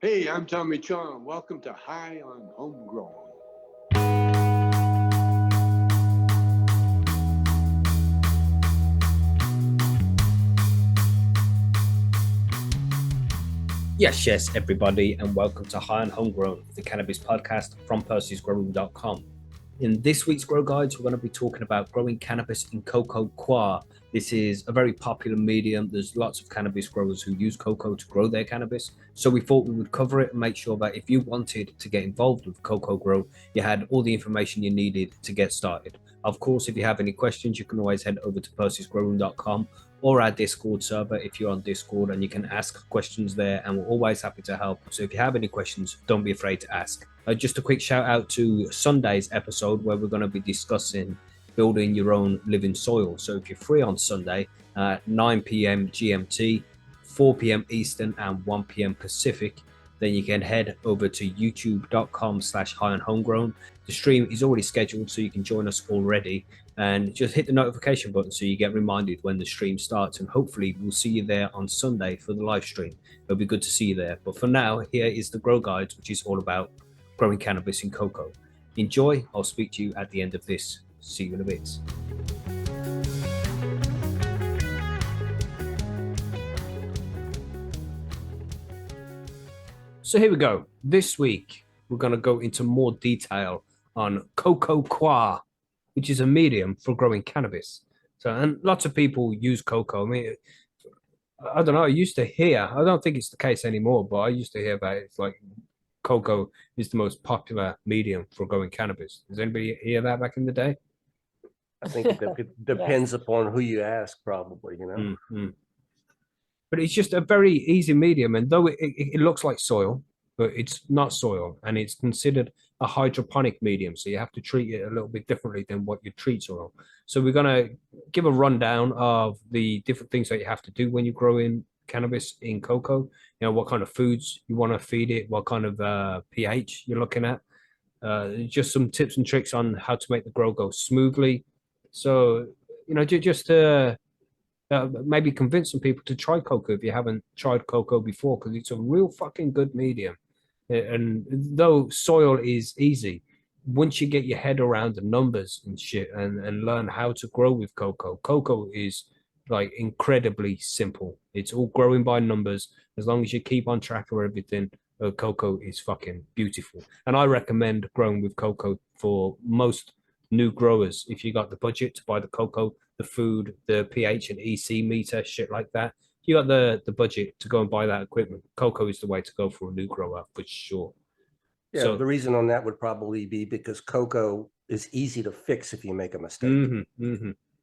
Hey, I'm Tommy Chong. Welcome to High on Homegrown. Yes, everybody, and welcome to High on Homegrown, the cannabis podcast from Percys Grow Room.com. In this week's Grow Guides, we're going to be talking about growing cannabis in Coco Coir. This is a very popular medium. There's lots of cannabis growers who use cocoa to grow their cannabis. So we thought we would cover it and make sure that if you wanted to get involved with cocoa grow, you had all the information you needed to get started. Of course, if you have any questions, you can always head over to percysgrowroom.com or our Discord server if you're on Discord, and you can ask questions there, and we're always happy to help. So if you have any questions, don't be afraid to ask. Just a quick shout out to Sunday's episode where we're going to be discussing building your own living soil. So if you're free on Sunday at 9 p.m. GMT, 4 p.m. Eastern, and 1 p.m. Pacific, then you can head over to youtube.com/high-on-homegrown. The stream is already scheduled, so you can join us already, and just hit the notification button so you get reminded when the stream starts, and hopefully we'll see you there on Sunday for the live stream. It'll be good to see you there. But for now, here is the Grow Guides, which is all about growing cannabis in cocoa. Enjoy. I'll speak to you at the end of this. See you in a bit. So here we go. This week, we're going to go into more detail on Coco Coir, which is a medium for growing cannabis. So, and lots of people use cocoa. I mean, I don't know. I used to hear, I don't think it's the case anymore, but I used to hear about it. It's like cocoa is the most popular medium for growing cannabis. Does anybody hear that back in the day? I think it depends upon who you ask, probably, you know. Mm-hmm. But it's just a very easy medium, and though it looks like soil, but it's not soil, and it's considered a hydroponic medium, so you have to treat it a little bit differently than what you treat soil. So we're going to give a rundown of the different things that you have to do when you grow in cannabis in cocoa. You know, what kind of foods you want to feed it, what kind of pH you're looking at, just some tips and tricks on how to make the grow go smoothly. So, you know, just maybe convince some people to try cocoa if you haven't tried cocoa before, because it's a real fucking good medium. And though soil is easy, once you get your head around the numbers and shit, and learn how to grow with cocoa is like incredibly simple. It's all growing by numbers. As long as you keep on track of everything, cocoa is fucking beautiful. And I recommend growing with cocoa for most new growers. If you got the budget to buy the cocoa, the food, the pH and EC meter, shit like that, you got the budget to go and buy that equipment, cocoa is the way to go for a new grower for sure. Yeah, so the reason on that would probably be because cocoa is easy to fix if you make a mistake.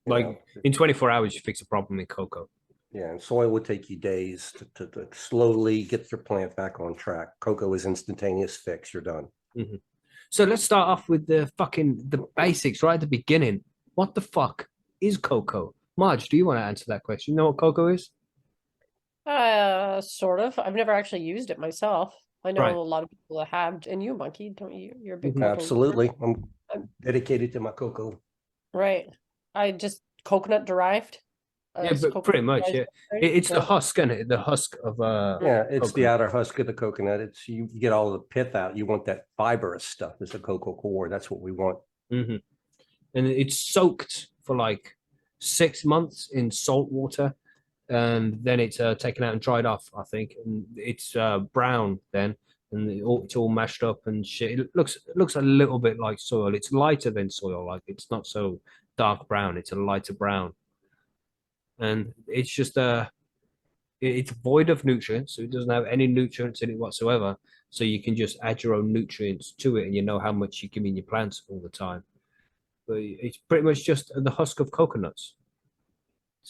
Like in 24 hours, you fix a problem in cocoa. Yeah, and soil would take you days to slowly get your plant back on track. Cocoa is instantaneous fix, you're done. So let's start off with the basics right at the beginning. What the fuck is cocoa? Marge, do you want to answer that question? You know what cocoa is? Sort of. I've never actually used it myself. I know a lot of people that have, and you, Monkey, don't you? You're a big cocoa Absolutely. I'm dedicated to my cocoa. Right. I just coconut derived. Yeah, but pretty much, yeah. It's the husk, isn't it? The husk of yeah, it's the outer husk of the coconut. It's you get all the pith out. You want that fibrous stuff. It's a cocoa core. That's what we want. And it's soaked for like 6 months in salt water, and then it's taken out and dried off, I think. And it's brown then, and it's all mashed up and shit. It looks a little bit like soil. It's lighter than soil. Like, it's not so dark brown. It's a lighter brown. And it's just it's void of nutrients, so it doesn't have any nutrients in it whatsoever. So you can just add your own nutrients to it, and you know how much you're giving your plants all the time. But it's pretty much just the husk of coconuts.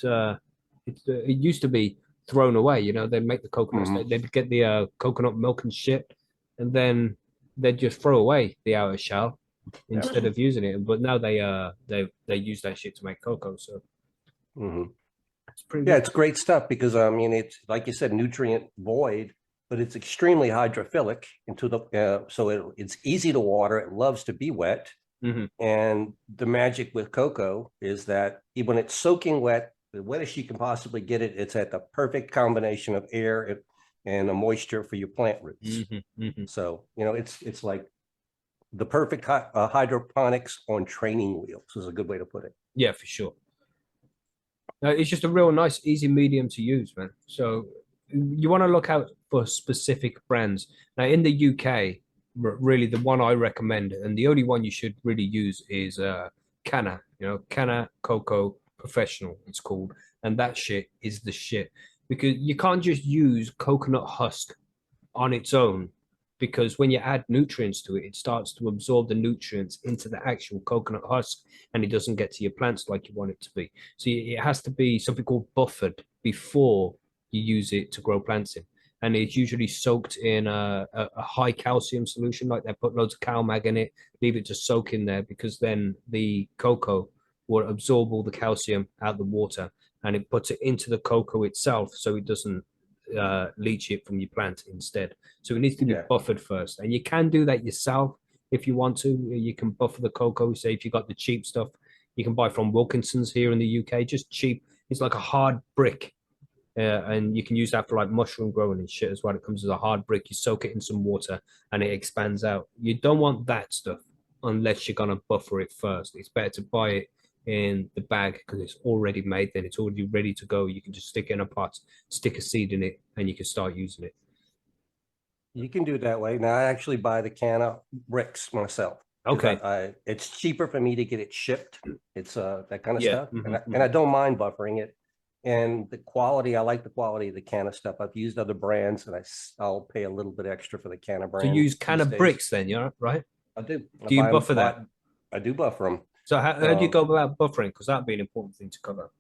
It used to be thrown away. You know, they'd make the coconuts, they'd get the coconut milk and shit, and then they'd just throw away the outer shell instead of using it. But now they use that shit to make cocoa. So. It's pretty good. It's great stuff because I mean, it's like you said, nutrient void, but it's extremely hydrophilic into the so it's easy to water. It loves to be wet, and the magic with cocoa is that when it's soaking wet, the wettest you can possibly get it, it's at the perfect combination of air and a moisture for your plant roots. So, you know, it's like the perfect hydroponics on training wheels is a good way to put it. Yeah, for sure. It's just a real nice, easy medium to use, man. So you want to look out for specific brands. Now, in the UK, really the one I recommend, and the only one you should really use is Canna. You know, Canna Coco Professional, it's called. And that shit is the shit. Because you can't just use coconut husk on its own, because when you add nutrients to it, it starts to absorb the nutrients into the actual coconut husk, and it doesn't get to your plants like you want it to be. So it has to be something called buffered before you use it to grow plants in. And it's usually soaked in a high calcium solution, like they put loads of CalMag in it, leave it to soak in there, because then the cocoa will absorb all the calcium out of the water, and it puts it into the cocoa itself, so it doesn't leach it from your plant instead. So it needs to be buffered first, and you can do that yourself if you want to. You can buffer the cocoa. Say if you got the cheap stuff, you can buy from Wilkinson's here in the UK, just cheap. It's like a hard brick, and you can use that for like mushroom growing and shit as well. It comes as a hard brick. You soak it in some water and it expands out. You don't want that stuff unless you're gonna buffer it first. It's better to buy it in the bag because it's already made, then it's already ready to go. You can just stick it in a pot, stick a seed in it, and you can start using it. You can do it that way. Now I actually buy the Canna bricks myself. Okay. It's cheaper for me to get it shipped. It's that kind of stuff. And I don't mind buffering it. And the quality, I like the quality of the Canna stuff. I've used other brands, and I'll pay a little bit extra for the Canna brand. So you use Canna bricks then, yeah, right? I do. Do you buffer that? I do buffer them. So how do you go about buffering? Because that'd be an important thing to cover.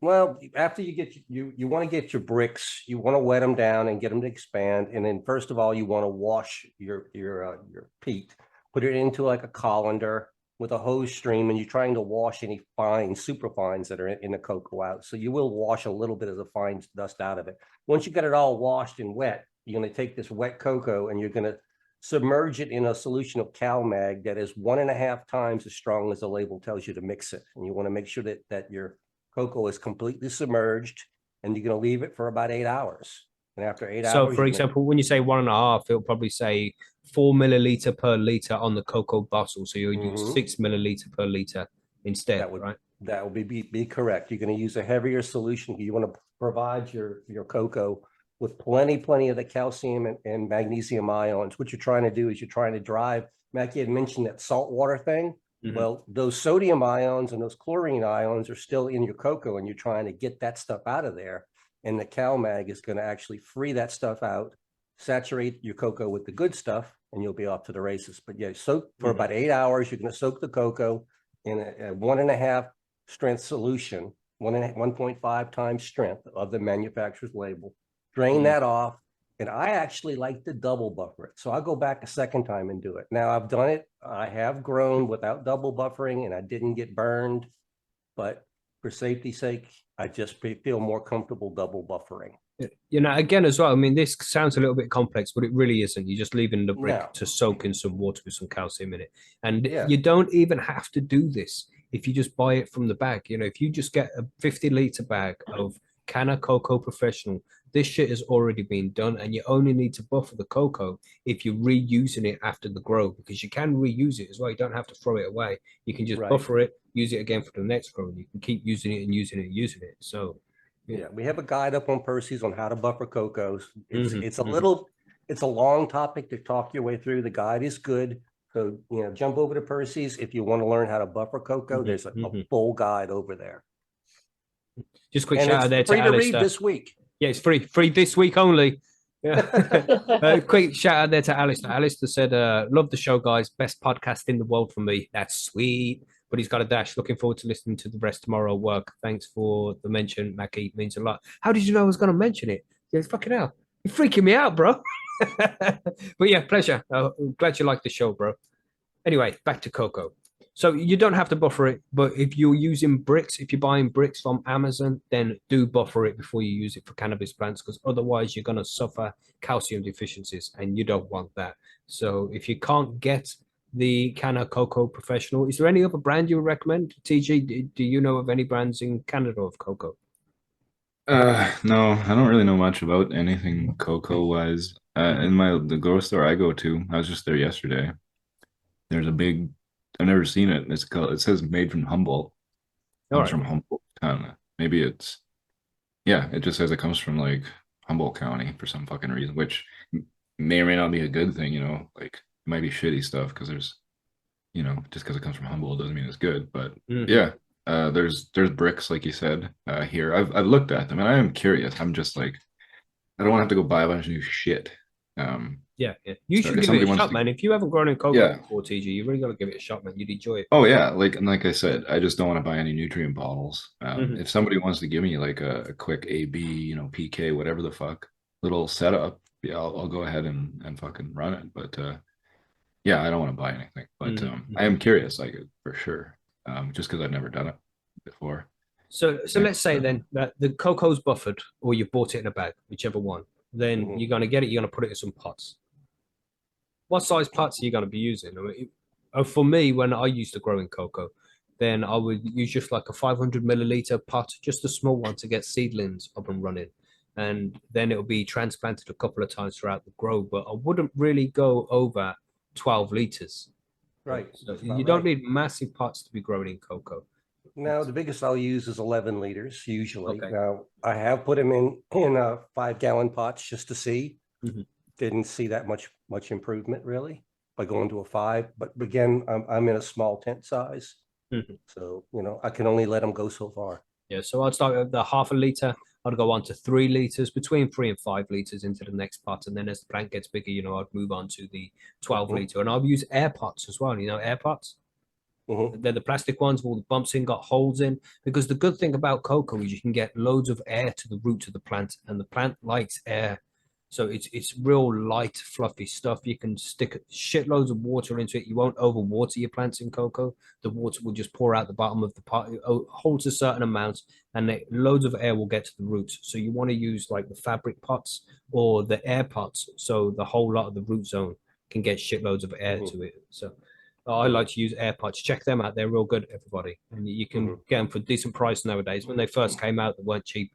Well, after you get you want to get your bricks, you want to wet them down and get them to expand. And then first of all, you want to wash your peat, put it into like a colander with a hose stream, and you're trying to wash any fine, super fines that are in the cocoa out. So you will wash a little bit of the fine dust out of it. Once you get it all washed and wet, you're going to take this wet cocoa and you're going to submerge it in a solution of CalMag that is 1.5 times as strong as the label tells you to mix it. And you want to make sure that your cocoa is completely submerged, and you're going to leave it for about 8 hours. And after 8 hours. So for example, when you say 1.5, it'll probably say 4 milliliter per liter on the cocoa bottle. So you'll use 6 milliliter per liter instead, right? That will be correct. You're going to use a heavier solution. You want to provide your cocoa with plenty of the calcium and magnesium ions. What you're trying to do is you're trying to drive, Mackie had mentioned that salt water thing. Well, those sodium ions and those chlorine ions are still in your cocoa, and you're trying to get that stuff out of there. And the CalMag is going to actually free that stuff out, saturate your cocoa with the good stuff, and you'll be off to the races. But yeah, soak for about 8 hours. You're going to soak the cocoa in a 1.5 strength solution, 1.5 times strength of the manufacturer's label. Drain that off. And I actually like to double buffer it. So I'll go back a second time and do it. Now I've done it. I have grown without double buffering, and I didn't get burned. But for safety's sake, I just feel more comfortable double buffering. You know, again, as well, I mean, this sounds a little bit complex, but it really isn't. You're just leaving the brick to soak in some water with some calcium in it. And you don't even have to do this if you just buy it from the bag. You know, if you just get a 50-liter bag of Canna Coco Professional, this shit has already been done, and you only need to buffer the cocoa if you're reusing it after the grow, because you can reuse it as well. You don't have to throw it away. You can just buffer it, use it again for the next grow, and you can keep using it and using it and using it. So yeah, we have a guide up on Percy's on how to buffer cocos. It's a long topic to talk your way through. The guide is good. So, you know, jump over to Percy's if you want to learn how to buffer cocoa. There's a full guide over there. Just quick shout out there to Alistair. Free to read this week. Yeah, it's free this week only. Yeah. Quick shout out there to Alistair. Alistair said, love the show, guys. Best podcast in the world for me. That's sweet. But he's got a dash. Looking forward to listening to the rest tomorrow at work. Thanks for the mention, Mackie. Means a lot. How did you know I was going to mention it? Yeah, fucking hell. You're freaking me out, bro. But yeah, pleasure. I'm glad you like the show, bro. Anyway, back to cocoa. So you don't have to buffer it, but if you're using bricks, if you're buying bricks from Amazon, then do buffer it before you use it for cannabis plants, because otherwise you're going to suffer calcium deficiencies, and you don't want that. So if you can't get the Canna Coco Professional, is there any other brand you would recommend? TG, do you know of any brands in Canada of cocoa? No, I don't really know much about anything cocoa wise. In the grocery store I go to, I was just there yesterday. There's a big, I've never seen it. It says made from Humboldt. All Comes right. from Humboldt County. Maybe it's, yeah, it just says it comes from like Humboldt County for some fucking reason, which may or may not be a good thing, like it might be shitty stuff because just because it comes from Humboldt doesn't mean it's good. But yeah, there's bricks, like you said, here. I've looked at them and I am curious. I'm just like, I don't want to have to go buy a bunch of new shit. Yeah. You So should if give it somebody a wants shot, to, man. If you haven't grown in cocoa yeah. before, TG, you really got to give it a shot, man. You'd enjoy it. Oh yeah, like I said, I just don't want to buy any nutrient bottles. Mhm. If somebody wants to give me like a quick AB, PK, whatever the fuck, little setup, yeah, I'll go ahead and fucking run it. But yeah, I don't want to buy anything. But I am curious, like for sure, just because I've never done it before. So And, let's say then that the cocoa's buffered, or you bought it in a bag, whichever one. Then you're gonna get it. You're gonna put it in some pots. What size pots are you gonna be using? I mean, for me, when I used to grow in cocoa, then I would use just like a 500 milliliter pot, just a small one to get seedlings up and running, and then it'll be transplanted a couple of times throughout the grow. But I wouldn't really go over 12 liters. Right. So That's about you don't right. need massive pots to be growing in cocoa. Now, the biggest I'll use is 11 liters usually. Okay. Now, I have put them in 5-gallon pots just to see. Mhm. Didn't see that much improvement really by going to a 5. But again, I'm in a small tent size, Mhm. so I can only let them go so far. Yeah, so I'd start with the half a liter. I'd go on to 3 liters, between 3 and 5 liters into the next pot, and then as the plant gets bigger, I'd move on to the 12 liter, and I'll use air pots as well. Air pots. Mhm. They're the plastic ones with all the bumps in, got holes in. Because the good thing about cocoa is you can get loads of air to the root of the plant, and the plant likes air. So it's real light, fluffy stuff. You can stick shitloads of water into it. You won't overwater your plants in cocoa. The water will just pour out the bottom of the pot. It holds a certain amount, and loads of air will get to the roots. So you want to use like the fabric pots or the air pots, so the whole lot of the root zone can get shitloads of air to it. So I like to use air pots. Check them out; they're real good, everybody, and you can get them for a decent price nowadays. When they first came out, they weren't cheap,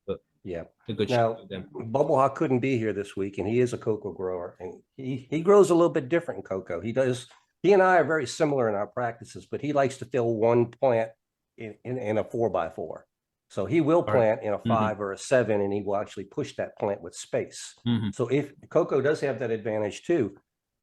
but Yeah. they're good Now, shit with them. Bubble Hawk couldn't be here this week, and he is a cocoa grower, and he grows a little bit different in cocoa. He and I are very similar in our practices, but he likes to fill one plant in a 4x4. So he will plant in a 5 or a 7, and he will actually push that plant with space. So if cocoa does have that advantage too,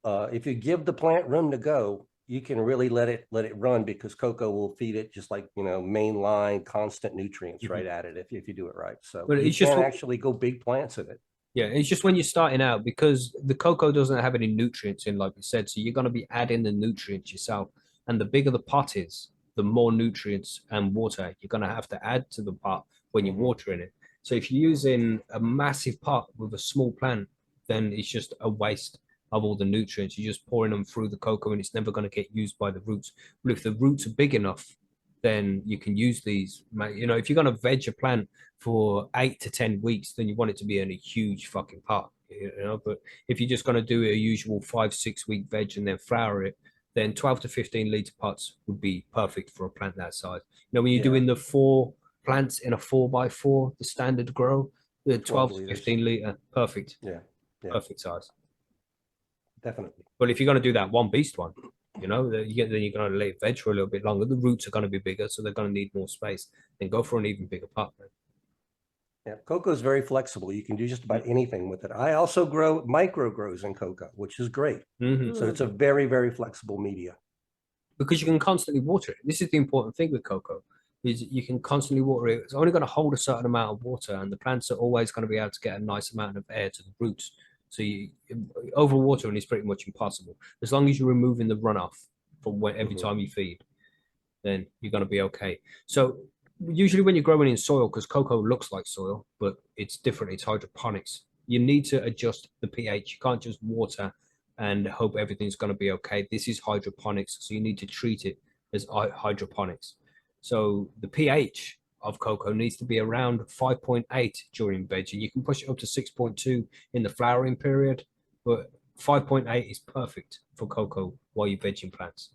if you give the plant room to go, you can really let it run, because cocoa will feed it just like mainline constant nutrients right at it if you do it right. So But you it's just can actually go big plants in it. Yeah, it's just when you're starting out, because the cocoa doesn't have any nutrients in, like we said. So you're going to be adding the nutrients yourself. And the bigger the pot is, the more nutrients and water you're going to have to add to the pot when you're watering it. So if you're using a massive pot with a small plant, then it's just a waste of all the nutrients. You're just pouring them through the cocoa and it's never going to get used by the roots. But if the roots are big enough, then you can use these. If you're going to veg a plant for 8 to 10 weeks, then you want it to be in a huge fucking pot. But if you're just going to do a usual 5-6 week veg and then flower it, then 12 to 15 liter pots would be perfect for a plant that size. When you're doing the 4 plants in a 4x4, the standard grow, the 12 to 15 liter, perfect. Yeah. Perfect size. Definitely. But if you're going to do that one beast one, then you're going to let it veg for a little bit longer. The roots are going to be bigger, so they're going to need more space. Then go for an even bigger pot. Man. Yeah, cocoa is very flexible. You can do just about anything with it. I also grow micro grows in cocoa, which is great. So it's a very, very flexible media. Because you can constantly water it. This is the important thing with cocoa, is you can constantly water it. It's only going to hold a certain amount of water, and the plants are always going to be able to get a nice amount of air to the roots. So overwatering is pretty much impossible. As long as you're removing the runoff from every time you feed, then you're going to be okay. So usually when you're growing in soil, because cocoa looks like soil, but it's different, it's hydroponics. You need to adjust the pH. You can't just water and hope everything's going to be okay. This is hydroponics, so you need to treat it as hydroponics. So the pH of cocoa needs to be around 5.8 during vegging. You can push it up to 6.2 in the flowering period, but 5.8 is perfect for cocoa while you're vegging plants.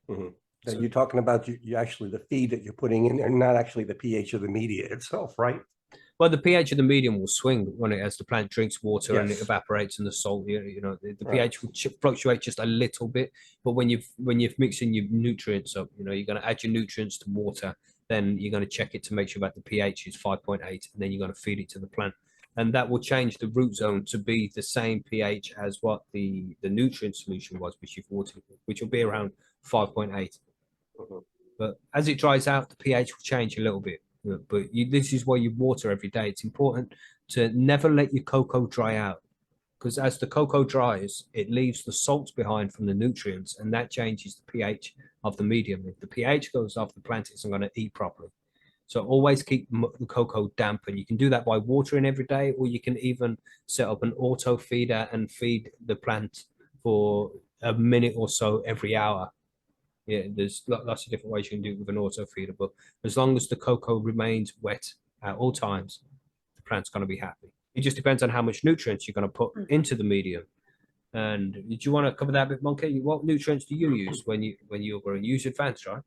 So you're talking about you actually the feed that you're putting in there, not actually the pH of the media itself, right? Well, the pH of the medium will swing when it as the plant drinks water and it Yes. evaporates, and the salt, you know, the Right. pH will fluctuate just a little bit. But when you're mixing your nutrients up, you know, you're going to add your nutrients to water, then you're going to check it to make sure that the pH is 5.8, and then you're going to feed it to the plant, and that will change the root zone to be the same pH as what the nutrient solution was, which you've watered, which will be around 5.8. But as it dries out, the pH will change a little bit. But this is why you water every day. It's important to never let your cocoa dry out, because as the cocoa dries, it leaves the salts behind from the nutrients, and that changes the pH of the medium. If the pH goes off, the plant isn't going to eat properly. So always keep the cocoa damp, and you can do that by watering every day, or you can even set up an auto feeder and feed the plant for a minute or so every hour. Yeah, there's lots of different ways you can do it with an auto feeder, but as long as the cocoa remains wet at all times, the plant's going to be happy. It just depends on how much nutrients you're going to put into the medium. And did you want to cover that a bit, Monkey? What nutrients do you use when you're growing? You use advanced, right?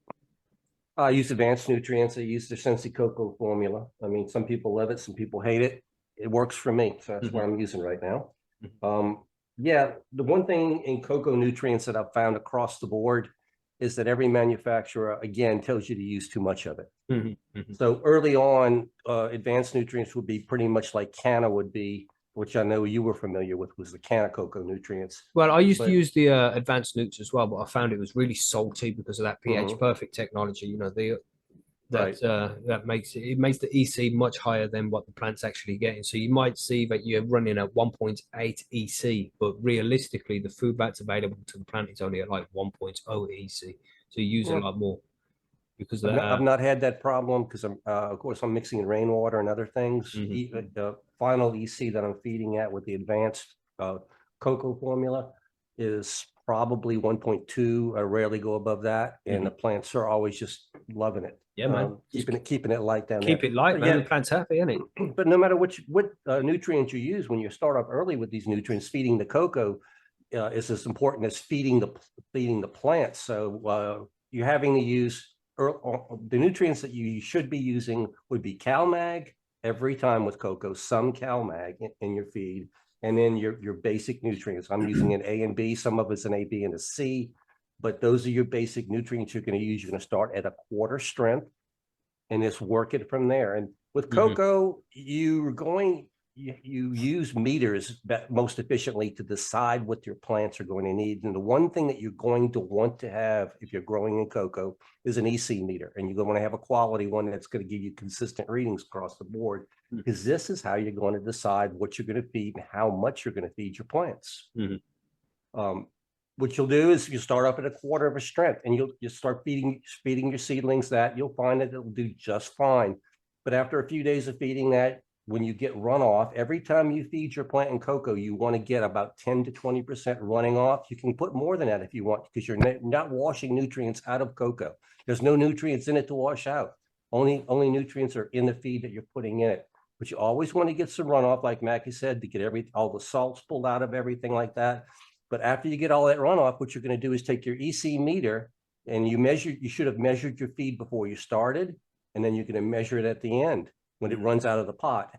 I use advanced nutrients. I use the Sensi Coco formula. I mean, some people love it, some people hate it. It works for me, so that's what I'm using right now. Yeah, the one thing in cocoa nutrients that I've found across the board is that every manufacturer, again, tells you to use too much of it. So early on, advanced nutrients would be pretty much like Canna would be, which I know you were familiar with, was the Canna cocoa nutrients. Well, I used to use the advanced nutes as well, but I found it was really salty because of that pH perfect technology. You know, that makes it makes the EC much higher than what the plant's actually getting. So you might see that you're running at 1.8 EC, but realistically, the food that's available to the plant is only at like 1.0 EC. So you use a lot more because I've not had that problem because of course, I'm mixing in rainwater and other things. The final EC that I'm feeding at with the advanced cocoa formula is probably 1.2. I rarely go above that, and the plants are always just loving it. Yeah, man. Keeping it light down Keep there. it light, But man. The plant's happy, isn't it? But no matter what nutrients you use, when you start off early with these nutrients, feeding the cocoa is as important as feeding the plants. So you're having to use the nutrients that you should be using would be CalMag every time with cocoa, some CalMag in your feed, and then your basic nutrients. I'm using an A and B, some of it's an A, B, and a C, but those are your basic nutrients you're going to use. You're going to start at a quarter strength and just work it from there. And with cocoa, you use meters most efficiently to decide what your plants are going to need. And the one thing that you're going to want to have if you're growing in cocoa is an EC meter. And you're going to want to have a quality one that's going to give you consistent readings across the board, because this is how you're going to decide what you're going to feed and how much you're going to feed your plants. What you'll do is you start up at a quarter of a strength, and you'll start feeding your seedlings that. You'll find that it'll do just fine. But after a few days of feeding that, when you get runoff, every time you feed your plant in cocoa, you want to get about 10 to 20% running off. You can put more than that if you want, because you're not washing nutrients out of cocoa. There's no nutrients in it to wash out. Only nutrients are in the feed that you're putting in it. But you always want to get some runoff, like Mackie said, to get all the salts pulled out of everything like that. But after you get all that runoff, what you're going to do is take your EC meter, and you should have measured your feed before you started, and then you're going to measure it at the end when it runs out of the pot.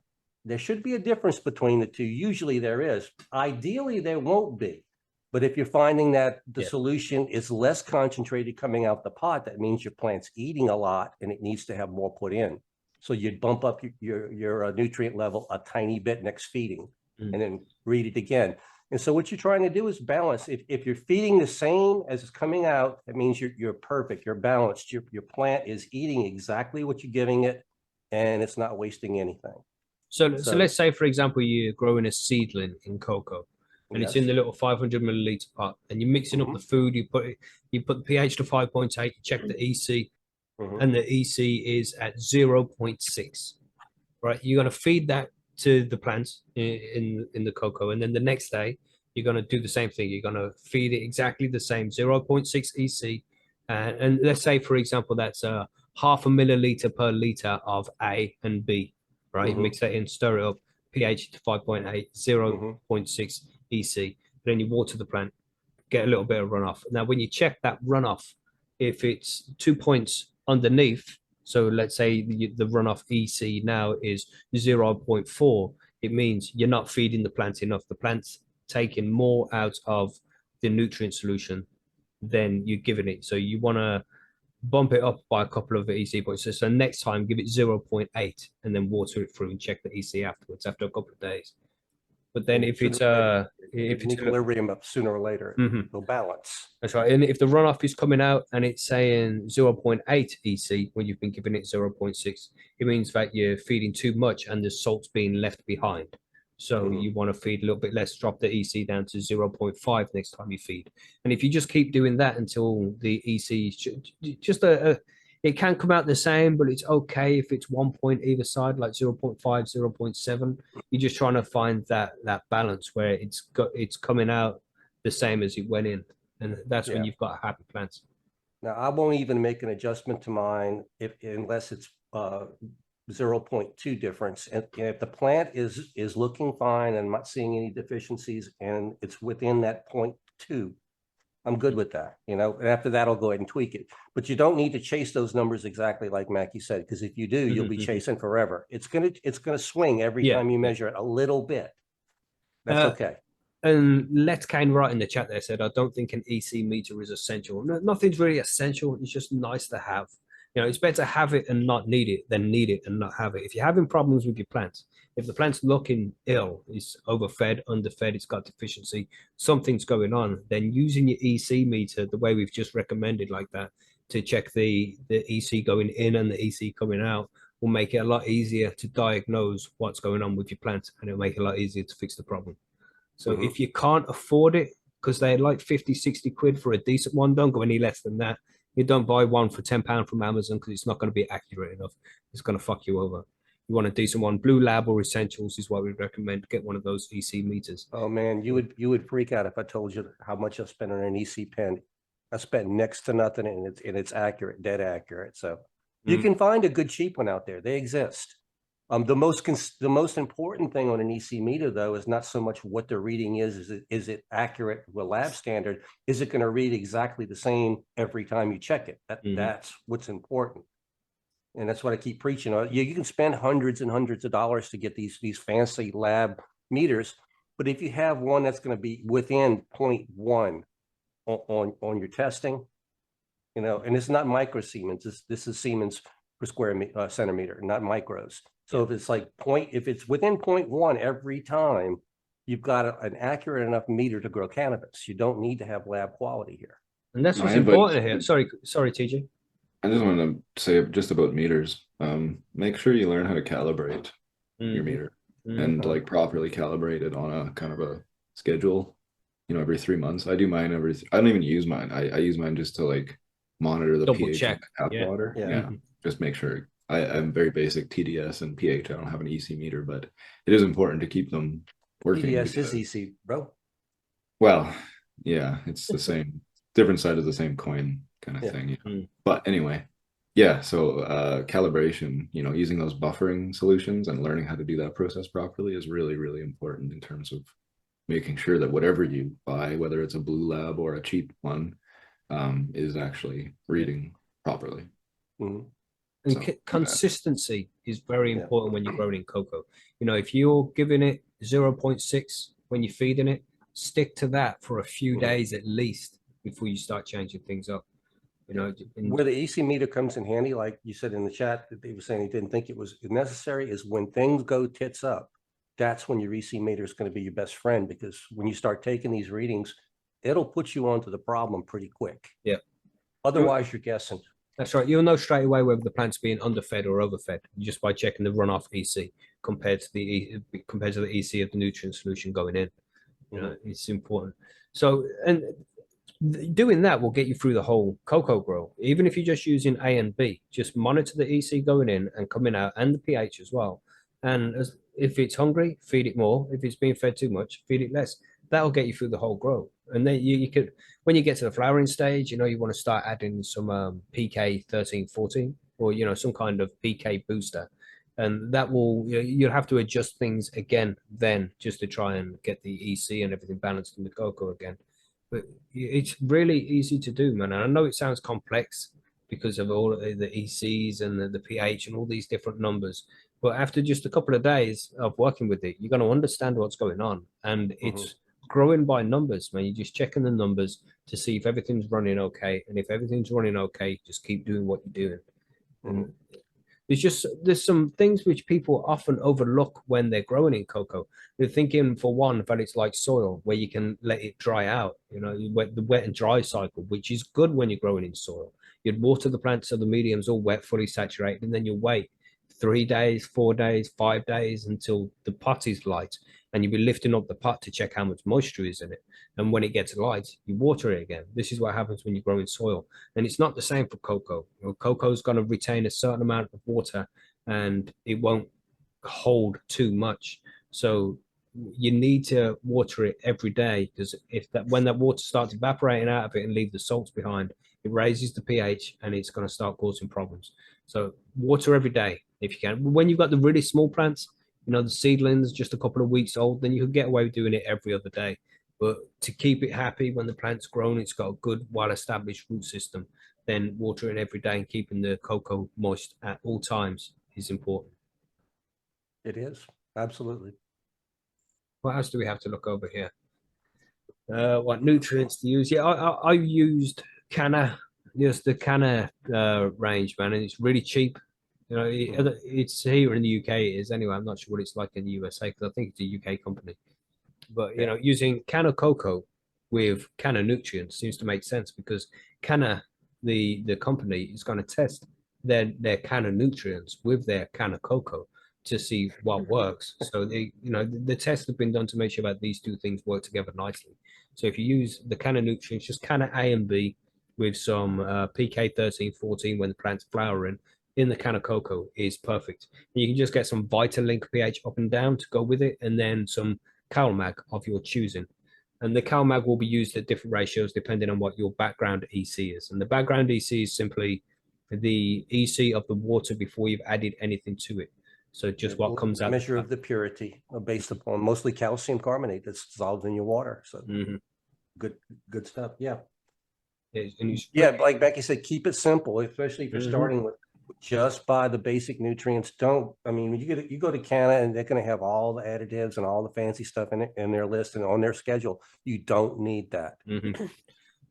There should be a difference between the two. Usually there is. Ideally, there won't be. But if you're finding that the solution is less concentrated coming out the pot, that means your plant's eating a lot and it needs to have more put in. So you'd bump up your nutrient level a tiny bit next feeding, and then read it again. And so what you're trying to do is balance. If you're feeding the same as it's coming out, that means you're perfect, you're balanced. Your plant is eating exactly what you're giving it, and it's not wasting anything. So let's say, for example, you're growing a seedling in cocoa, and it's in the little 500 milliliter pot, and you're mixing up the food. You put the pH to 5.8. You check the EC, and the EC is at 0.6. Right, you're going to feed that to the plants in the cocoa, and then the next day you're going to do the same thing. You're going to feed it exactly the same 0.6 EC, and let's say, for example, that's a half a milliliter per liter of A and B. Right, mix that in, stir it up, pH to 5.8, 0.6 EC. Then you water the plant, get a little bit of runoff. Now, when you check that runoff, if it's 2 points underneath So let's say the runoff EC now is 0.4. It means you're not feeding the plant enough. The plant's taking more out of the nutrient solution than you're giving it. So you want to bump it up by a couple of EC points. So next time, give it 0.8 and then water it through and check the EC afterwards after a couple of days. But then if it's equilibrium up sooner or later, it'll balance. That's right. And if the runoff is coming out and it's saying 0.8 EC when you've been giving it 0.6, it means that you're feeding too much and the salt's being left behind. So you want to feed a little bit less, drop the EC down to 0.5 next time you feed. And if you just keep doing that until the EC is just it can come out the same, but it's okay if it's 1 point either side, like 0.5, 0.7. You're just trying to find that balance where it's coming out the same as it went in. And that's when you've got happy plants. Now, I won't even make an adjustment to mine unless it's 0.2 difference. And if the plant is looking fine and I'm not seeing any deficiencies and it's within that 0.2, I'm good with that, and after that, I'll go ahead and tweak it. But you don't need to chase those numbers exactly like Mackie said, because if you do, you'll be chasing forever. It's gonna swing every time you measure it a little bit. That's okay. And Let Kane right in the chat there said, I don't think an EC meter is essential. No, nothing's really essential. It's just nice to have. It's better to have it and not need it than need it and not have it. If you're having problems with your plants, if the plant's looking ill, it's overfed, underfed, it's got deficiency, something's going on, then using your EC meter the way we've just recommended like that to check the EC going in and the EC coming out will make it a lot easier to diagnose what's going on with your plant, and it'll make it a lot easier to fix the problem. So if you can't afford it, because they're like 50, 60 quid for a decent one, don't go any less than that. You don't buy one for £10 from Amazon because it's not going to be accurate enough. It's going to fuck you over. You want a decent one. Blue Lab or Essentials is what we recommend. Get one of those EC meters. Oh man, you would freak out if I told you how much I spent on an EC pen. I spent next to nothing, and it's accurate, dead accurate. So you can find a good cheap one out there. They exist. The most important thing on an EC meter, though, is not so much what the reading is it accurate with lab standard? Is it going to read exactly the same every time you check it? That's what's important. And that's what I keep preaching. You can spend hundreds and hundreds of dollars to get these fancy lab meters, but if you have one that's going to be within 0.1 on your testing, and it's not micro Siemens. This is Siemens per square centimeter, not micros. So if it's if it's within 0.1 every time, you've got an accurate enough meter to grow cannabis. You don't need to have lab quality here. And that's what's important here. Sorry, TJ. I just wanted to say just about meters. Make sure you learn how to calibrate your meter and properly calibrate it on a kind of a schedule. Every 3 months. I do mine I don't even use mine. I use mine just to monitor the double pH check of tap water. Yeah. Just make sure. I'm very basic TDS and pH. I don't have an EC meter, but it is important to keep them working. TDS is EC, bro. Well, yeah, it's the same, different side of the same coin kind of thing. But anyway, so calibration, using those buffering solutions and learning how to do that process properly is really, really important in terms of making sure that whatever you buy, whether it's a Blue Lab or a cheap one, is actually reading properly. And consistency is very important when you're growing in cocoa. If you're giving it 0.6 when you're feeding it, stick to that for a few days at least before you start changing things up. Where the EC meter comes in handy, like you said in the chat, that they were saying he didn't think it was necessary, is when things go tits up. That's when your EC meter is going to be your best friend, because when you start taking these readings, it'll put you onto the problem pretty quick. Yeah. Otherwise, you're guessing. That's right. You'll know straight away whether the plant's being underfed or overfed just by checking the runoff EC compared to the EC of the nutrient solution going in. It's important. So, and doing that will get you through the whole cocoa grow. Even if you're just using A and B, just monitor the EC going in and coming out, and the pH as well. And if it's hungry, feed it more. If it's being fed too much, feed it less. That'll get you through the whole grow. And then you could, when you get to the flowering stage, you want to start adding some PK 13, 14, or some kind of PK booster, and that will you'll have to adjust things again then just to try and get the EC and everything balanced in the cocoa again. But it's really easy to do, man. And I know it sounds complex, because of all of the ECs and the pH and all these different numbers. But after just a couple of days of working with it, you're going to understand what's going on. And it's growing by numbers, man. You're just checking the numbers to see if everything's running okay. And if everything's running okay, just keep doing what you're doing. And there's some things which people often overlook when they're growing in cocoa. They're thinking, for one, that it's like soil where you can let it dry out, the wet and dry cycle, which is good when you're growing in soil. You'd water the plants so the medium's all wet, fully saturated, and then you wait 3 days, 4 days, 5 days until the pot is light, and you'll be lifting up the pot to check how much moisture is in it. And when it gets light, you water it again. This is what happens when you grow in soil. And it's not the same for cocoa. Cocoa is going to retain a certain amount of water and it won't hold too much. So you need to water it every day, because when that water starts evaporating out of it and leave the salts behind, it raises the pH and it's going to start causing problems. So water every day if you can. When you've got the really small plants, the seedlings just a couple of weeks old, then you could get away with doing it every other day. But to keep it happy when the plant's grown, it's got a good, well-established root system, then watering every day and keeping the cocoa moist at all times is important. It is, absolutely. What else do we have to look over here? What nutrients to use? Yeah, I used Canna, just the Canna range, man, and it's really cheap. It's here in the UK. It is anyway. I'm not sure what it's like in the USA because I think it's a UK company. But using Canna cocoa with Canna nutrients seems to make sense, because Canna, the company, is going to test their Canna nutrients with their Canna cocoa to see what works. So the tests have been done to make sure that these two things work together nicely. So if you use the Canna nutrients, just Canna A and B with some PK 13-14 when the plant's flowering in the Canna cocoa is perfect. And you can just get some Vitalink pH up and down to go with it, and then some CalMag of your choosing. And the CalMag will be used at different ratios depending on what your background EC is. And the background EC is simply the EC of the water before you've added anything to it. So just what comes out. Measure of the purity based upon mostly calcium carbonate that's dissolved in your water. So good stuff. Yeah. Like Becky said, keep it simple, especially if you're starting with just buy the basic nutrients. You go to Canna and they're going to have all the additives and all the fancy stuff in their list and on their schedule. You don't need that.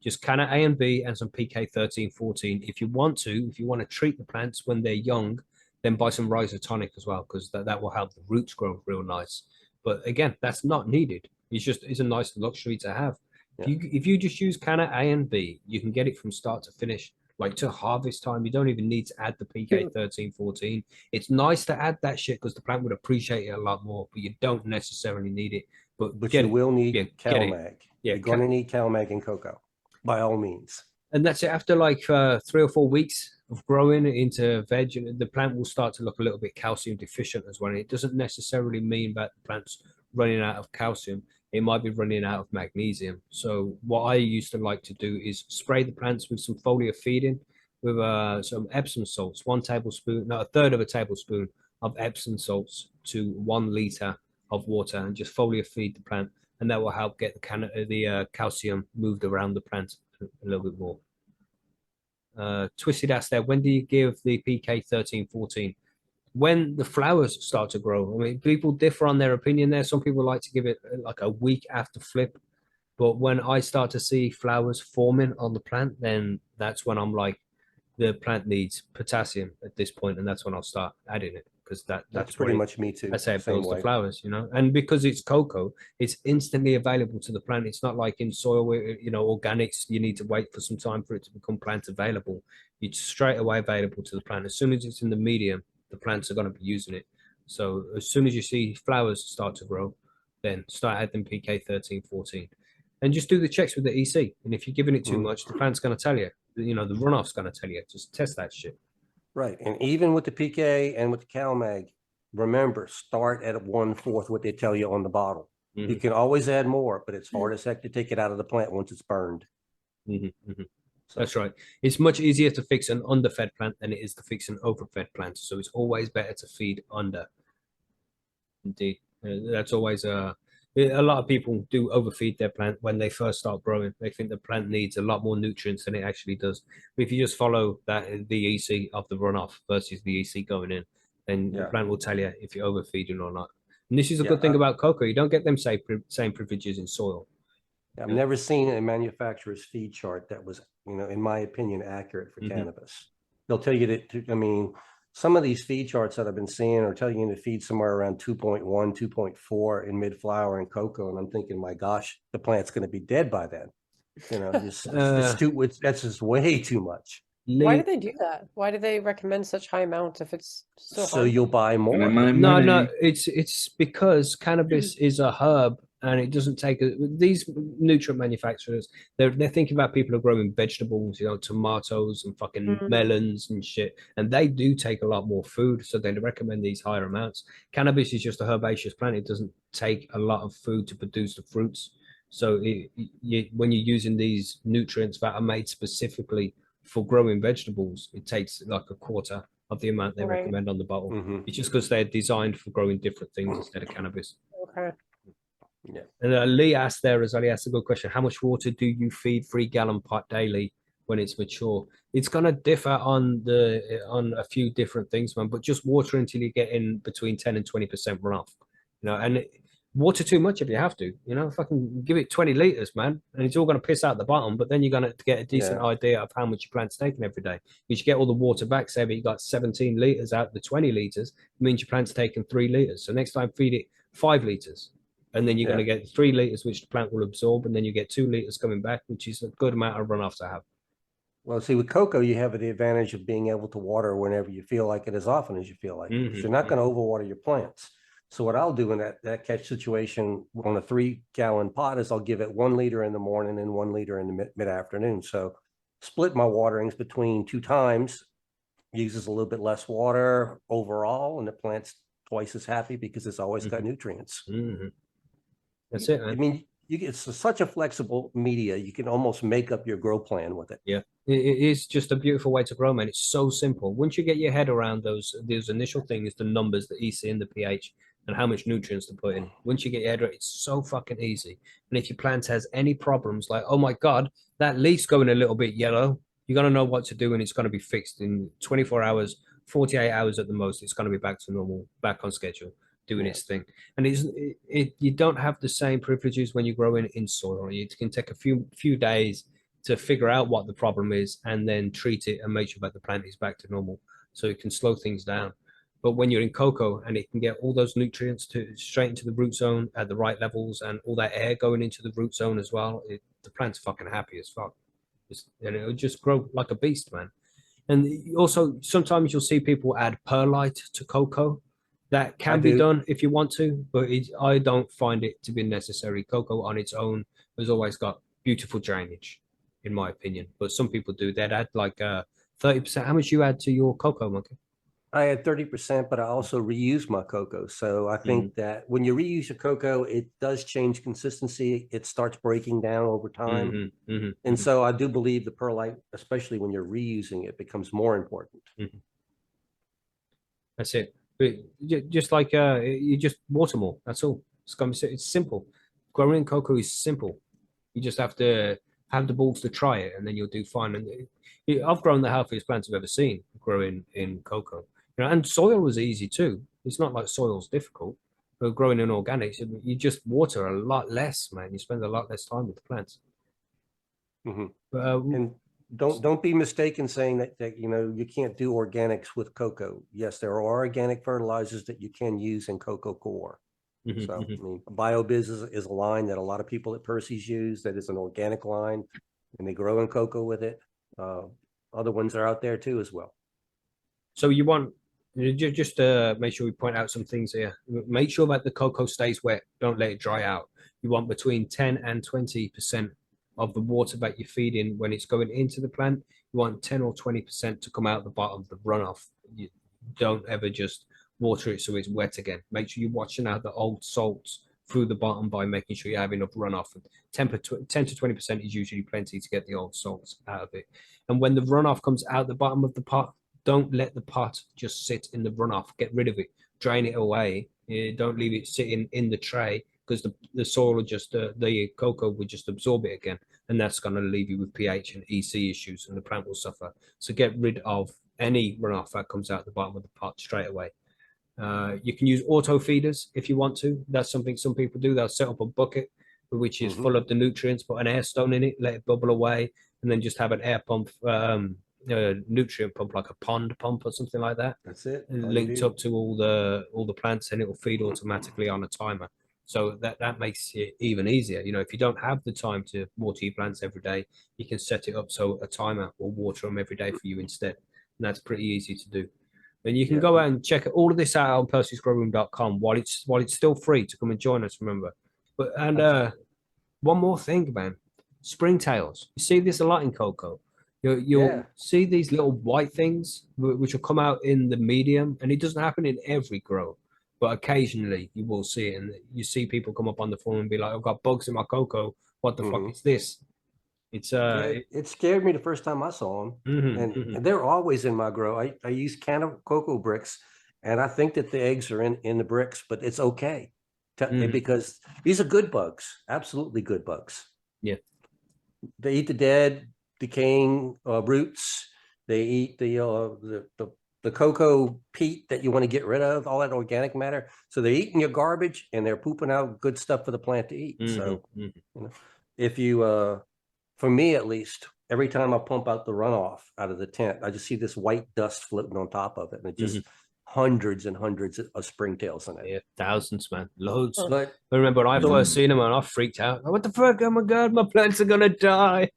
Just Canna A and B and some PK 13-14. If you want to treat the plants when they're young, then buy some Rhizotonic as well, because that will help the roots grow real nice. But again, that's not needed. It's a nice luxury to have. If you just use Canna A and B, you can get it from start to finish. Like to harvest time, you don't even need to add the PK 13-14. It's nice to add that shit because the plant would appreciate it a lot more, but you don't necessarily need it. But you will need CalMag. You're going to need CalMag in cocoa, by all means. And that's it. After like 3 or 4 weeks of growing into veg, the plant will start to look a little bit calcium deficient as well. And it doesn't necessarily mean that the plant's running out of calcium. It might be running out of magnesium. So what I used to like to do is spray the plants with some foliar feeding with some Epsom salts, 1 tablespoon, no, 1/3 of a tablespoon of Epsom salts to 1 liter of water, and just foliar feed the plant, and that will help get the calcium moved around the plant a little bit more. Twisted asked there, when do you give the PK 13-14? When the flowers start to grow. I mean, people differ on their opinion there. Some people like to give it like a week after flip. But when I start to see flowers forming on the plant, then that's when I'm like, the plant needs potassium at this point, and that's when I'll start adding it, because that's pretty much me too. I say it builds the flowers, and because it's cocoa, it's instantly available to the plant. It's not like in soil where, organics, you need to wait for some time for it to become plant available. It's straight away available to the plant. As soon as it's in the medium, the plants are going to be using it. So as soon as you see flowers start to grow, then start adding PK 13-14. And just do the checks with the EC. And if you're giving it too much, the plant's going to tell you. The runoff's going to tell you. Just test that shit. Right. And even with the PK and with the CalMag, remember, start at 1/4 what they tell you on the bottle. You can always add more, but it's hard as heck to take it out of the plant once it's burned. So that's right. It's much easier to fix an underfed plant than it is to fix an overfed plant. So it's always better to feed under. Indeed. That's always A lot of people do overfeed their plant when they first start growing. They think the plant needs a lot more nutrients than it actually does. But if you just follow that the EC of the runoff versus the EC going in, then the Yeah. plant will tell you if you're overfeeding or not. And this is a Yeah, good thing about cocoa. You don't get them same privileges in soil. I've never seen a manufacturer's feed chart that was, in my opinion, accurate for cannabis. They'll tell you that, I mean, some of these feed charts that I've been seeing are telling you to feed somewhere around 2.1, 2.4 in mid-flower and cocoa. And I'm thinking, my gosh, the plant's going to be dead by then. That's just way too much. Why do they do that? Why do they recommend such high amounts if it's so So you'll buy more. No, it's because cannabis is a herb and it doesn't take these nutrient manufacturers. They're thinking about people who are growing vegetables, tomatoes and fucking melons and shit, and they do take a lot more food, so they recommend these higher amounts. Cannabis is just a herbaceous plant; it doesn't take a lot of food to produce the fruits. So when you're using these nutrients that are made specifically for growing vegetables, it takes like a quarter of the amount they recommend on the bottle. It's just because they're designed for growing different things instead of cannabis. Okay. Yeah. And Lee asked there as well, he asked a good question. How much water do you feed 3-gallon pot daily when it's mature? It's going to differ on a few different things, man, but just water until you get in between 10 and 20% runoff, and water too much if you have to, fucking give it 20 liters, man, and it's all going to piss out the bottom, but then you're going to get a decent idea of how much your plant's taking every day. You should get all the water back. Say that you got 17 liters out of the 20 liters, it means your plant's taking 3 liters. So next time feed it 5 liters, and then you're going to get 3 liters, which the plant will absorb, and then you get 2 liters coming back, which is a good amount of runoff to have. Well, see, with cocoa, you have the advantage of being able to water whenever you feel like it, as often as you feel like it. You're not going to overwater your plants. So what I'll do in that catch situation on a 3-gallon pot is I'll give it 1 liter in the morning and 1 liter in the mid-afternoon. So split my waterings between 2 times, uses a little bit less water overall, and the plant's twice as happy because it's always got nutrients. That's it, man. I mean, it's such a flexible media. You can almost make up your grow plan with it. Yeah, it is just a beautiful way to grow, man. It's so simple. Once you get your head around those initial things, the numbers, the EC and the pH, and how much nutrients to put in. Once you get your head around it, it's so fucking easy. And if your plant has any problems, like, oh my God, that leaf's going a little bit yellow, you're going to know what to do, and it's going to be fixed in 24 hours, 48 hours at the most. It's going to be back to normal, back on schedule, doing its thing. And you don't have the same privileges when you're growing in soil. You can take a few days to figure out what the problem is and then treat it and make sure that the plant is back to normal. So it can slow things down. But when you're in cocoa and it can get all those nutrients straight into the root zone at the right levels and all that air going into the root zone as well, the plant's fucking happy as fuck. And it'll just grow like a beast, man. And also, sometimes you'll see people add perlite to cocoa. That can be done if you want to, but I don't find it to be necessary. Cocoa on its own has always got beautiful drainage, in my opinion. But some people do. They'd add like 30%. How much you add to your cocoa, Monkey? I had 30%, but I also reuse my cocoa. So I think that when you reuse your cocoa, it does change consistency. It starts breaking down over time. And so I do believe the perlite, especially when you're reusing it, becomes more important. That's it. But just like you just water more. That's all. It's simple. Growing cocoa is simple. You just have to have the balls to try it, and then you'll do fine. And I've grown the healthiest plants I've ever seen growing in cocoa. And soil was easy too. It's not like soil's difficult. But growing in organics, you just water a lot less, man. You spend a lot less time with the plants. And don't be mistaken saying that you can't do organics with cocoa. Yes, there are organic fertilizers that you can use in Coco Coir. So I mean, BioBiz is a line that a lot of people at Percy's use. That is an organic line, and they grow in cocoa with it. Other ones are out there too as well. So you want just make sure we point out some things here. Make sure that the cocoa stays wet. Don't let it dry out. You want between 10 and 20% of the water that you're feeding when it's going into the plant. You want 10 or 20% to come out the bottom of the runoff. You don't ever just water it so it's wet again. Make sure you're watching out the old salts through the bottom by making sure you have enough runoff. 10 to 20% is usually plenty to get the old salts out of it. And when the runoff comes out the bottom of the pot, don't let the pot just sit in the runoff. Get rid of it. Drain it away. Don't leave it sitting in the tray, because the soil will just the cocoa will just absorb it again, and that's going to leave you with pH and EC issues, and the plant will suffer. So get rid of any runoff that comes out the bottom of the pot straight away. You can use auto feeders if you want to. That's something some people do. They'll set up a bucket which is full of the nutrients, put an air stone in it, let it bubble away, and then just have an air pump, nutrient pump, like a pond pump or something like that. That's it. Linked up to all the plants, and it will feed automatically on a timer. So that makes it even easier. You know, if you don't have the time to water your plants every day, you can set it up so a timer will water them every day for you instead. And that's pretty easy to do. And you can go out and check all of this out on percysgrowroom.com while it's still free to come and join us, remember. But one more thing, man. Springtails. You see this a lot in cocoa. You'll see these little white things which will come out in the medium, and it doesn't happen in every grow, but occasionally you will see it, and you see people come up on the forum and be like, I've got bugs in my cocoa. What the fuck is this? It's it scared me the first time I saw them, and they're always in my grow. I use cocoa bricks, and I think that the eggs are in the bricks, but it's okay because these are good bugs, absolutely good bugs. Yeah, they eat the dead, decaying roots. They eat the cocoa peat that you want to get rid of, all that organic matter. So they're eating your garbage and they're pooping out good stuff for the plant to eat. So you know, if you for me at least, every time I pump out the runoff out of the tent, I just see this white dust floating on top of it, and it just hundreds and hundreds of springtails in it. Yeah, thousands, man, loads. But I remember when I first seen them, and I freaked out. What the fuck? Oh my god, my plants are gonna die.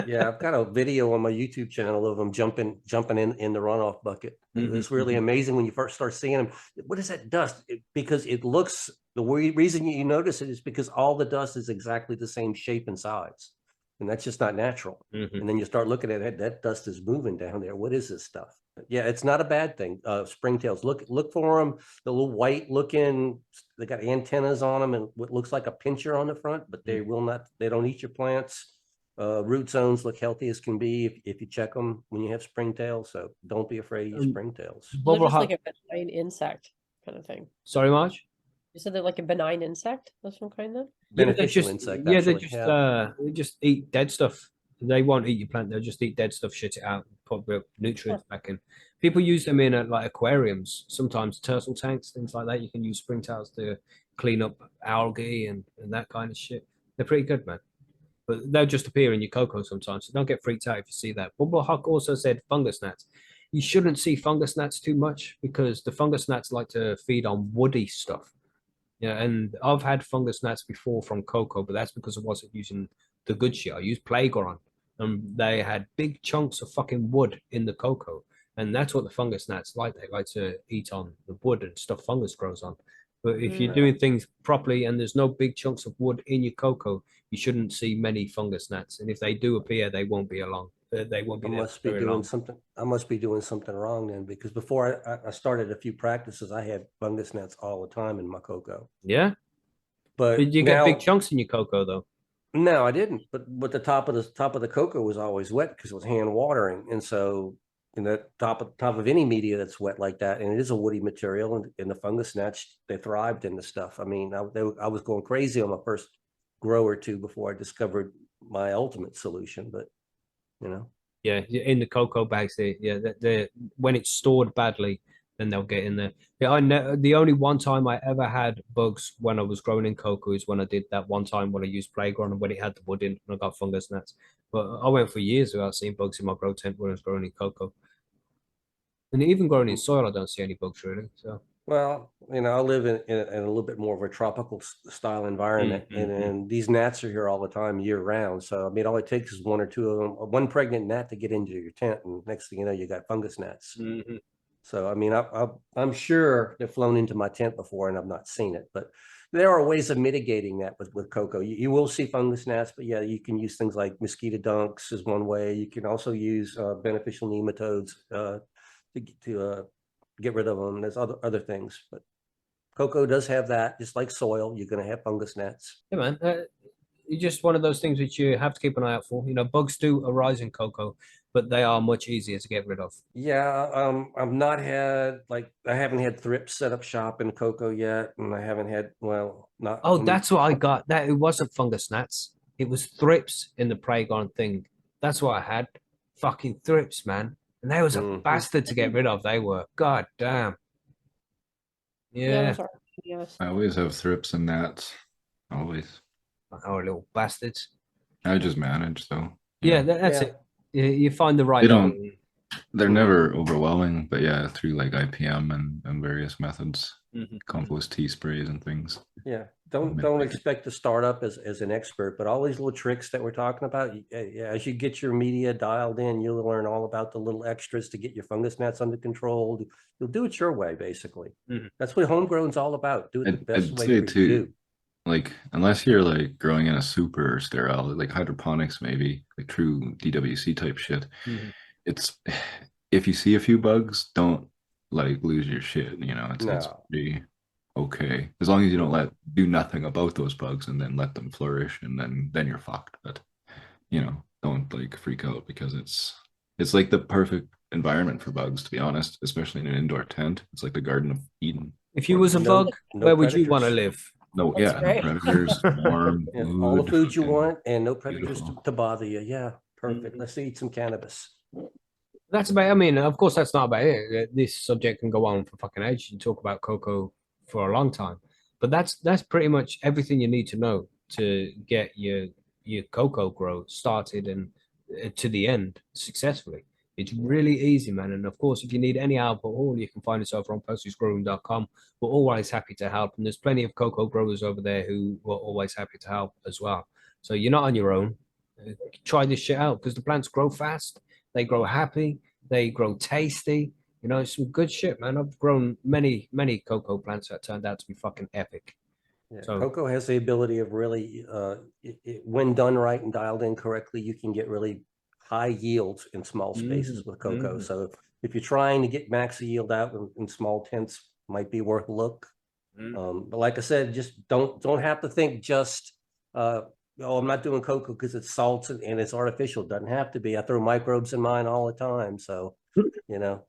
yeah, I've got a video on my YouTube channel of them jumping in the runoff bucket. It's really amazing when you first start seeing them. What is that dust? Because it looks, the reason you notice it is because all the dust is exactly the same shape and size. And that's just not natural. And then you start looking at it, that dust is moving down there. What is this stuff? Yeah, it's not a bad thing. Springtails, look for them. The little white looking, they got antennas on them and what looks like a pincher on the front, but they will not, they don't eat your plants. Root zones look healthy as can be if you check them when you have springtails. So don't be afraid of springtails. They're just like a benign insect kind of thing. Sorry, Marge? You said they're like a benign insect of some kind then? Beneficial insect. Yeah, they just eat dead stuff. They won't eat your plant. They'll just eat dead stuff, shit it out, put the nutrients back in. People use them in like aquariums, sometimes turtle tanks, things like that. You can use springtails to clean up algae and that kind of shit. They're pretty good, man. But they'll just appear in your cocoa sometimes. So don't get freaked out if you see that. Bumblehuck also said fungus gnats. You shouldn't see fungus gnats too much because the fungus gnats like to feed on woody stuff. Yeah, and I've had fungus gnats before from cocoa, but that's because I wasn't using the good shit. I used Playground, and they had big chunks of fucking wood in the cocoa, and that's what the fungus gnats like. They like to eat on the wood and stuff fungus grows on. But if you're doing things properly and there's no big chunks of wood in your cocoa, you shouldn't see many fungus gnats. And if they do appear, they won't be along. They won't be. I must be doing something wrong then, because before I started a few practices, I had fungus gnats all the time in my cocoa. Yeah, but did you get big chunks in your cocoa though? No, I didn't. But the top of the cocoa was always wet because it was hand watering, and so in the top of any media that's wet like that, and it is a woody material, and the fungus gnats, they thrived in the stuff. I mean, I was going crazy on my first grow or two before I discovered my ultimate solution, but. You know, yeah, in the cocoa bags, they when it's stored badly, then they'll get in there. Yeah, the only one time I ever had bugs when I was growing in cocoa is when I did that one time when I used Playground and when it had the wood in and I got fungus gnats. But I went for years without seeing bugs in my grow tent when I was growing in cocoa. And even growing in soil, I don't see any bugs really. So. Well, you know, I live in a little bit more of a tropical style environment, and these gnats are here all the time, year round. So, I mean, all it takes is one or two of them, one pregnant gnat to get into your tent, and next thing you know, you got fungus gnats. So, I mean, I'm sure they've flown into my tent before, and I've not seen it. But there are ways of mitigating that with cocoa. You will see fungus gnats, but yeah, you can use things like mosquito dunks is one way. You can also use beneficial nematodes to get rid of them. There's other things, but cocoa does have that. Just like soil, you're going to have fungus gnats. Yeah, man. It's just one of those things which you have to keep an eye out for. You know, bugs do arise in cocoa. but they are much easier to get rid of. Yeah, I've not had I haven't had thrips set up shop in cocoa yet, and I haven't had not. Oh, that's what I got. That it wasn't fungus gnats. It was thrips in the Pragon thing. That's what I had. Fucking thrips, man. And they was a bastard to get rid of. They were. God damn. Yeah. those are, yes. I always have thrips and gnats. Always. Our little bastards. I just manage though. Yeah, that's it. You find the right. They don't. They're never overwhelming, but yeah, through like IPM and various methods, compost tea sprays and things. Yeah, don't expect to start up as an expert, but all these little tricks that we're talking about, as you get your media dialed in, you'll learn all about the little extras to get your fungus gnats under control. You'll do it your way, basically. That's what homegrown's all about. Do it the best way for you. Like, unless you're like growing in a super sterile, like hydroponics, maybe like true DWC type shit. It's if you see a few bugs, don't like lose your shit. You know, it's pretty okay as long as you don't do nothing about those bugs and then let them flourish, and then you're fucked. But you know, don't like freak out because it's like the perfect environment for bugs, to be honest, especially in an indoor tent. It's like the Garden of Eden. If you was a bug, where would you want to live? No, no predators, warm, all the food you want, and no predators to bother you. Yeah, perfect. Let's eat some cannabis. That's about. I mean, of course, that's not about it. This subject can go on for fucking ages. You talk about cocoa for a long time, but that's pretty much everything you need to know to get your cocoa grow started and to the end successfully. It's really easy, man. And of course, if you need any help at all, you can find us over on percysgrowroom.com. We're always happy to help. And there's plenty of cocoa growers over there who were always happy to help as well. So you're not on your own. Try this shit out because the plants grow fast. They grow happy. They grow tasty. You know, it's some good shit, man. I've grown many, many cocoa plants that turned out to be fucking epic. Yeah, so, cocoa has the ability of really, when done right and dialed in correctly, you can get really high yields in small spaces with cocoa. So if you're trying to get max yield out in small tents, might be worth a look. But like I said, just don't have to think just oh, I'm not doing cocoa because it's salts and it's artificial. Doesn't have to be. I throw microbes in mine all the time, so you know.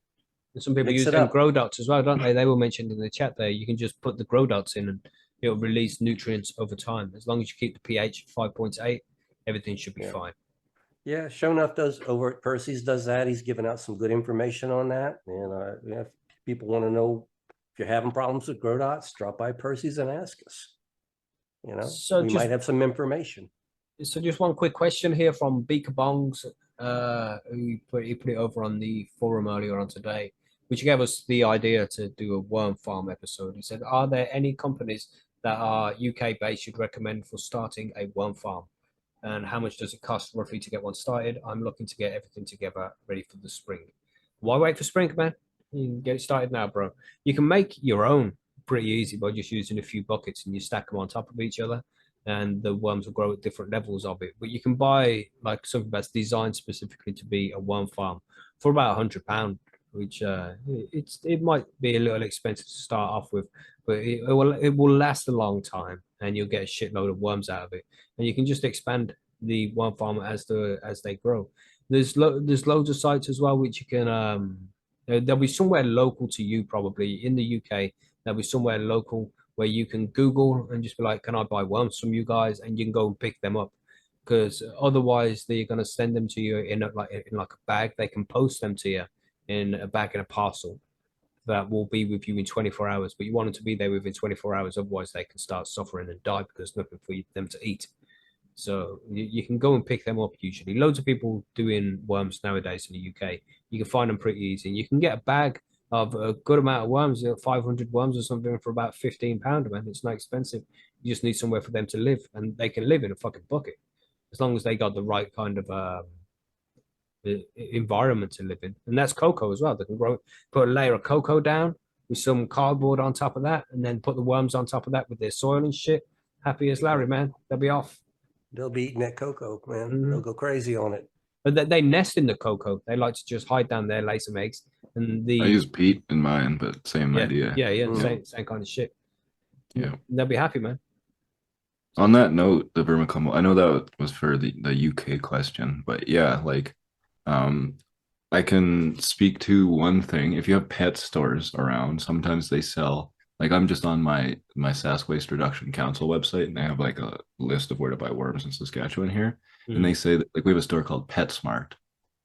And some people use them grow dots as well, don't they? They were mentioned in the chat there. You can just put the grow dots in and it'll release nutrients over time. As long as you keep the pH at 5.8, everything should be fine. Yeah, Show Enough does over at Percy's does that. He's given out some good information on that. And if people want to know if you're having problems with grow dots, drop by Percy's and ask us. You know, so we might have some information. So just one quick question here from Beaker Bongs, who put it over on the forum earlier on today, which gave us the idea to do a worm farm episode. He said, are there any companies that are UK based you'd recommend for starting a worm farm? And how much does it cost roughly to get one started? I'm looking to get everything together ready for the spring. Why wait for spring, man? You can get it started now, bro. You can make your own pretty easy by just using a few buckets and you stack them on top of each other and the worms will grow at different levels of it. But you can buy like something that's designed specifically to be a worm farm for about £100, which it might be a little expensive to start off with, but it will last a long time and you'll get a shitload of worms out of it. And you can just expand the worm farm as they grow. There's loads of sites as well which you can there'll be somewhere local to you probably in the UK. There'll be somewhere local where you can Google and just be like, can I buy worms from you guys? And you can go and pick them up, because otherwise they're going to send them to you in like a bag. They can post them to you in a bag in a parcel that will be with you in 24 hours, but you want them to be there within 24 hours. Otherwise they can start suffering and die because there's nothing for them to eat. So you can go and pick them up usually. Loads of people doing worms nowadays in the UK. You can find them pretty easy. You can get a bag of a good amount of worms, 500 worms or something for about £15, man. It's not expensive. You just need somewhere for them to live, and they can live in a fucking bucket as long as they got the right kind of environment to live in. And that's cocoa as well. They can grow, put a layer of cocoa down with some cardboard on top of that, and then put the worms on top of that with their soil and shit. Happy as Larry, man. They'll be off. They'll be eating that cocoa, man. They'll go crazy on it. But they nest in the cocoa. They like to just hide down there, lay some eggs. And I use peat in mine, but same idea. Yeah, same kind of shit. Yeah, they'll be happy, man. On that note, the vermicompost, I know that was for the UK question, but yeah, like I can speak to one thing. If you have pet stores around, sometimes they sell. Like I'm just on my Sask Waste Reduction Council website, and they have like a list of where to buy worms in Saskatchewan here. And they say that like we have a store called PetSmart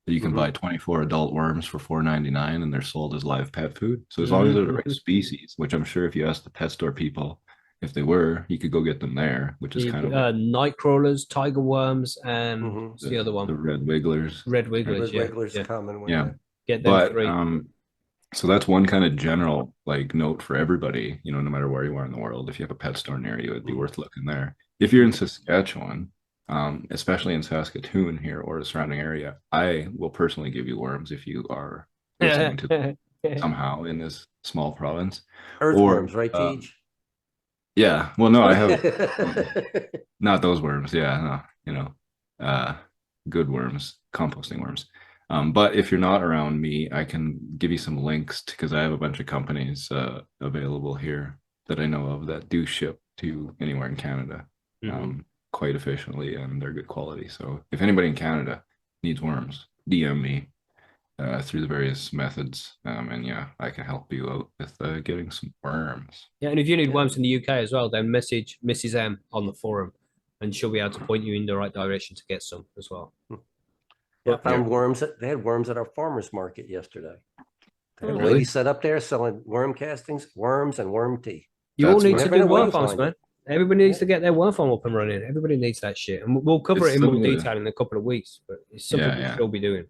that you can buy 24 adult worms for $4.99, and they're sold as live pet food. So as long as they're the right species, which I'm sure if you ask the pet store people if they were, you could go get them there, which is kind of night crawlers, tiger worms, and what's the other one? The red wigglers. Red wigglers, yeah. Wigglers common one. Yeah. Get them But free. so that's one kind of general like note for everybody, you know, no matter where you are in the world. If you have a pet store near you, it'd be worth looking there. If you're in Saskatchewan, especially in Saskatoon here or the surrounding area, I will personally give you worms if you are listening to somehow in this small province. Earthworms, right, Teach? Yeah. Well, no, I have not those worms. Yeah, no, you know, good worms, composting worms. But if you're not around me, I can give you some links because I have a bunch of companies available here that I know of that do ship to anywhere in Canada quite efficiently, and they're good quality. So if anybody in Canada needs worms, DM me through the various methods, and yeah, I can help you out with getting some worms. Yeah, and if you need worms in the UK as well, then message Mrs. M on the forum, and she'll be able to point you in the right direction to get some as well. Yeah, I found worms. They had worms at our farmers market yesterday. They had a Really? lady set up there selling worm castings, worms, and worm tea. You all That's need what- to Never know do where worm to farms, find man. it. Everybody needs to get their worm farm up and running. Everybody needs that shit, and we'll cover It's it in more similar. detail in a couple of weeks. But it's something Yeah, we yeah. should all be doing.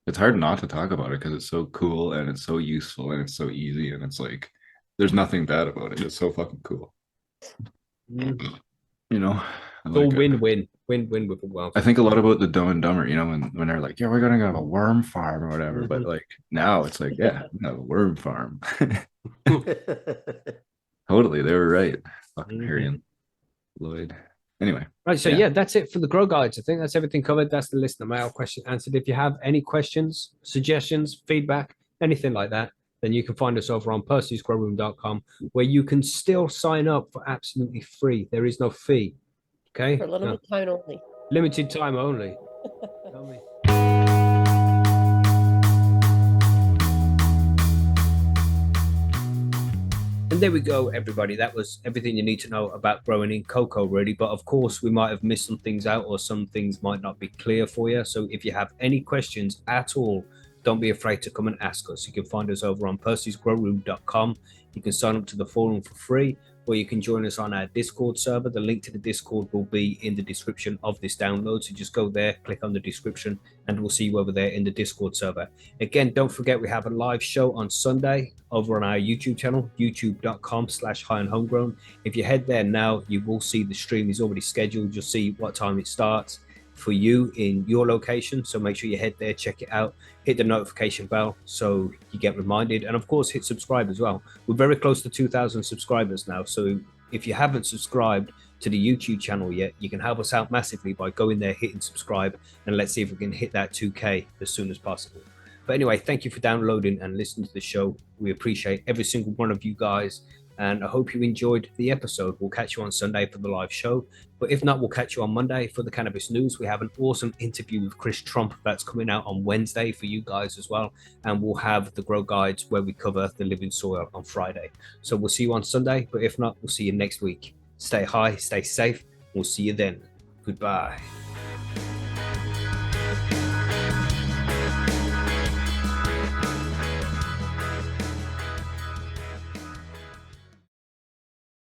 It's hard not to talk about it because it's so cool and it's so useful and it's so easy, and it's like there's nothing bad about it. It's so fucking cool. You know, I It's all like it. win-win with the worm. I think a lot about the Dumb and Dumber, you know, when they're like, yeah, we're gonna have a worm farm or whatever. But like now it's like, yeah, we have a worm farm. Totally, they were right. Fucking Harry and Lloyd. Anyway, Right, so yeah, that's it for the grow guides. I think that's everything covered. That's the listener mail question answered. If you have any questions, suggestions, feedback, anything like that, then you can find us over on percysgrowroom.com, where you can still sign up for absolutely free. There is no fee. Okay? For a little bit time only. Limited time only. Tell me. And there we go, everybody. That was everything you need to know about growing in cocoa, really. But of course, we might have missed some things out, or some things might not be clear for you. So if you have any questions at all, don't be afraid to come and ask us. You can find us over on percysgrowroom.com. You can sign up to the forum for free, or you can join us on our Discord server. The link to the Discord will be in the description of this download. So just go there, click on the description, and we'll see you over there in the Discord server. Again, don't forget we have a live show on Sunday over on our YouTube channel, youtube.com/highandhomegrown. If you head there now, you will see the stream is already scheduled. You'll see what time it starts for you in your location. So make sure you head there, check it out, hit the notification bell so you get reminded, and of course hit subscribe as well. We're very close to 2,000 subscribers now, so if you haven't subscribed to the YouTube channel yet, you can help us out massively by going there, hitting subscribe, and let's see if we can hit that 2K as soon as possible. But anyway, thank you for downloading and listening to the show. We appreciate every single one of you guys, and I hope you enjoyed the episode. We'll catch you on Sunday for the live show, but if not, we'll catch you on Monday for the cannabis news. We have an awesome interview with Chris Trump that's coming out on Wednesday for you guys as well, and we'll have the grow guides where we cover the living soil on Friday. So we'll see you on Sunday, but if not, we'll see you next week. Stay high, stay safe. We'll see you then. Goodbye.